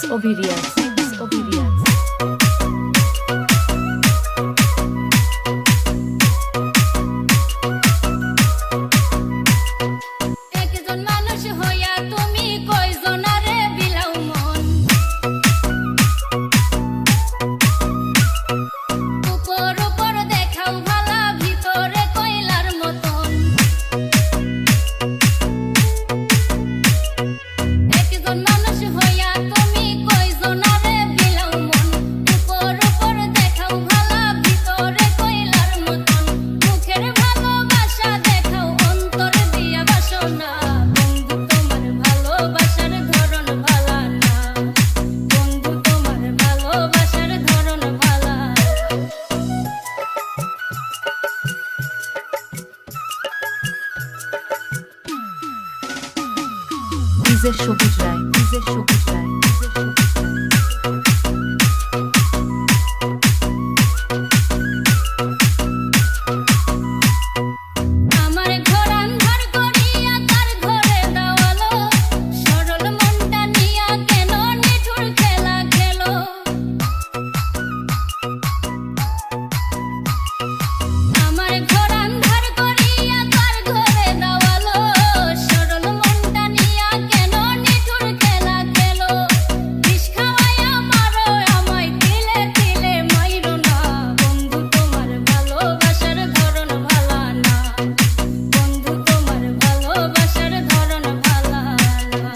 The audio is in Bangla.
Obedience. Obedience. একজন মানুষ হইয়া তুমি কয়জনারে বিলাও মন উপর উপর দেখাও ভালা ভিতরে কয়লার মতন একজন মানুষ হইয়া তুমি কয়জনারে বিলাও মন উপর উপর দেখাও ভালা ভিতরে কয়লার মতন মুখের ভালোবাসা দেখাও অন্তর দিয়া বাসনা বন্ধু তোমার ভালোবাসার ধরন ভালা না বন্ধু তোমার ভালোবাসার ধরন ভালা DJ সবুজ রায়। DJ সবুজ রায়। DJ সবুজ রায়। আমার ঘর আন্ধার করিয়া কার ঘরে দাওয়ালো সরল মনটা নিয়া কেন নিঠুর খেলা খেলো আমার ঘর আন্ধার করিয়া কার ঘরে দাওয়ালো সরল মনটা নিয়া কেন নিঠুর খেলা খেলো বিষ খাওয়াইয়া মারো আমায় তিলে তিলে মাইরো না বন্ধু তোমার ভালোবাসার ধরন ভালা না বন্ধু তোমার ভালোবাসার ধরন ভালা না